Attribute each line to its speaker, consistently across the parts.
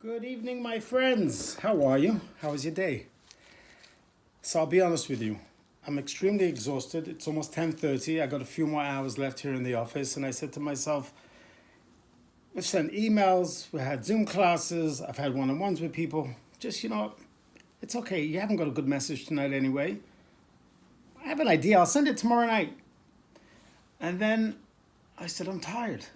Speaker 1: Good evening, my friends. How are you? How was your day? So I'll be honest with you. I'm extremely exhausted. It's almost 10:30. I got a few more hours left here in the office, and I said to myself, we've sent emails, we had Zoom classes, I've had one-on-ones with people. Just, it's okay. You haven't got a good message tonight anyway. I have an idea. I'll send it tomorrow night. And then I said, I'm tired.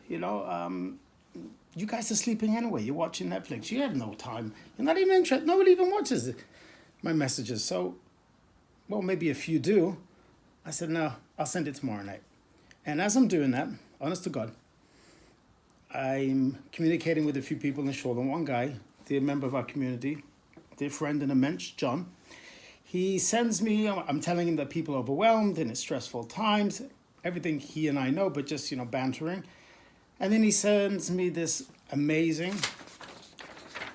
Speaker 1: You guys are sleeping anyway. You're watching Netflix. You have no time. You're not even interested. Nobody even watches my messages. So, well, maybe a few do. I said, no, I'll send it tomorrow night. And as I'm doing that, honest to God, I'm communicating with a few people in shore. And one guy, dear member of our community, dear friend and immense, John, he sends me, I'm telling him that people are overwhelmed and it's stressful times, everything he and I know, but just, bantering. And then he sends me this amazing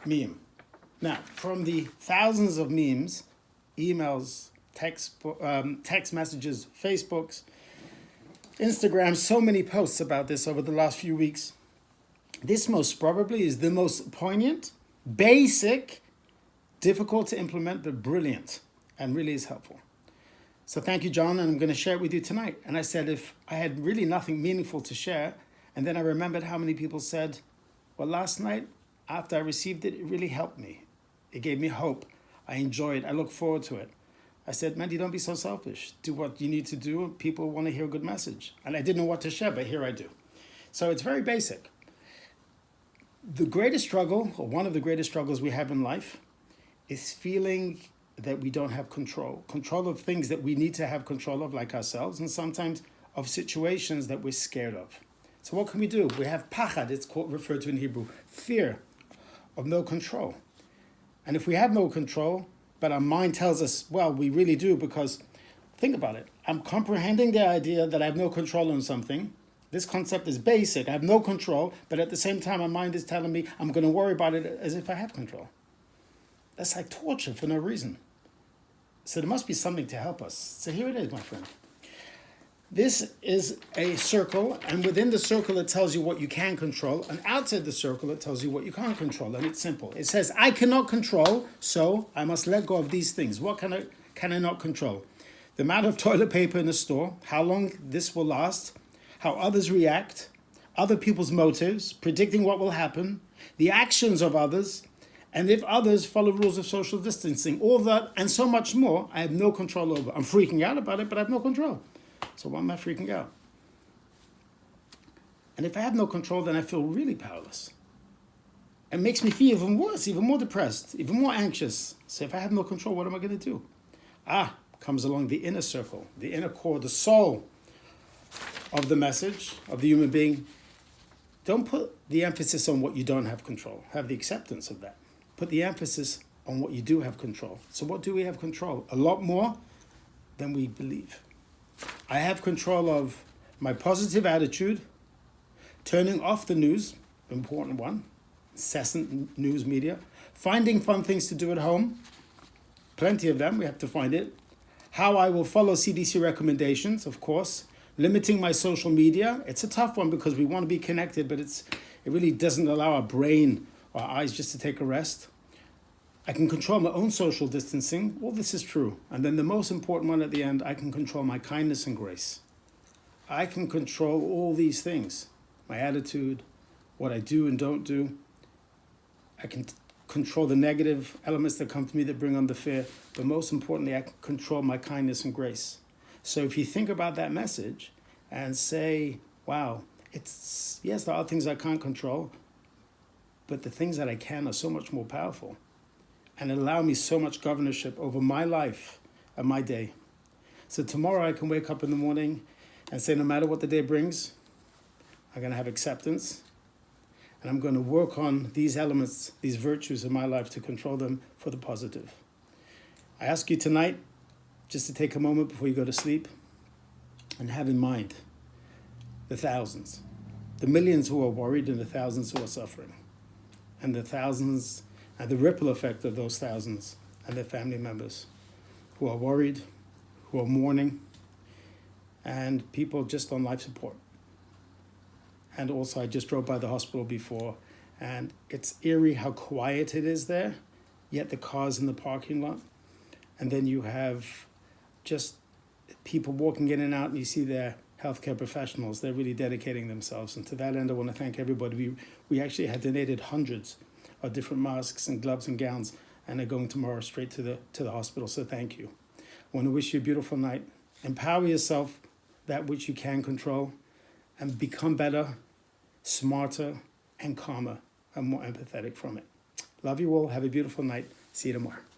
Speaker 1: meme. Now, from the thousands of memes, emails, text messages, Facebooks, Instagram, so many posts about this over the last few weeks, this most probably is the most poignant, basic, difficult to implement, but brilliant, and really is helpful. So thank you, John, and I'm going to share it with you tonight. And I said if I had really nothing meaningful to share, and then I remembered how many people said, well, last night, after I received it, it really helped me. It gave me hope. I enjoyed it. I look forward to it. I said, Mandy, don't be so selfish. Do what you need to do. People want to hear a good message. And I didn't know what to share, but here I do. So it's very basic. The greatest struggle, or one of the greatest struggles we have in life, is feeling that we don't have control. Control of things that we need to have control of, like ourselves, and sometimes of situations that we're scared of. So what can we do? We have pachad, it's referred to in Hebrew, fear of no control. And if we have no control, but our mind tells us, well, we really do, because think about it. I'm comprehending the idea that I have no control on something. This concept is basic. I have no control, but at the same time, my mind is telling me I'm going to worry about it as if I have control. That's like torture for no reason. So there must be something to help us. So here it is, my friend. This is a circle, and within the circle, it tells you what you can control, and outside the circle, it tells you what you can't control, and it's simple. It says, I cannot control, so I must let go of these things. What can I not control? The amount of toilet paper in the store, how long this will last, how others react, other people's motives, predicting what will happen, the actions of others, and if others follow rules of social distancing, all that and so much more, I have no control over. I'm freaking out about it, but I have no control. So why am I freaking out? And if I have no control, then I feel really powerless. It makes me feel even worse, even more depressed, even more anxious. So if I have no control, what am I going to do? Comes along the inner circle, the inner core, the soul of the message of the human being. Don't put the emphasis on what you don't have control. Have the acceptance of that. Put the emphasis on what you do have control. So what do we have control? A lot more than we believe. I have control of my positive attitude, turning off the news, important one, incessant news media, finding fun things to do at home, plenty of them, we have to find it, how I will follow CDC recommendations, of course, limiting my social media. It's a tough one because we want to be connected, but it really doesn't allow our brain or our eyes just to take a rest. I can control my own social distancing. All this is true. And then the most important one at the end, I can control my kindness and grace. I can control all these things. My attitude, what I do and don't do. I can control the negative elements that come to me that bring on the fear. But most importantly, I can control my kindness and grace. So if you think about that message and say, wow, yes, there are things I can't control, but the things that I can are so much more powerful. And allow me so much governorship over my life and my day. So tomorrow I can wake up in the morning and say, no matter what the day brings, I'm going to have acceptance. And I'm going to work on these elements, these virtues in my life to control them for the positive. I ask you tonight just to take a moment before you go to sleep and have in mind the thousands, the millions who are worried and the thousands who are suffering, and the thousands and the ripple effect of those thousands and their family members who are worried, who are mourning, and people just on life support. And also, I just drove by the hospital before, And it's eerie how quiet it is there, yet the cars in the parking lot. And then you have just people walking in and out, and you see their healthcare professionals. They're really dedicating themselves. And to that end, I want to thank everybody. We actually had donated hundreds of different masks and gloves and gowns, and they're going tomorrow straight to the hospital. So thank you. I want to wish you a beautiful night. Empower yourself, that which you can control, and become better, smarter, and calmer, and more empathetic from it. Love you all. Have a beautiful night. See you tomorrow.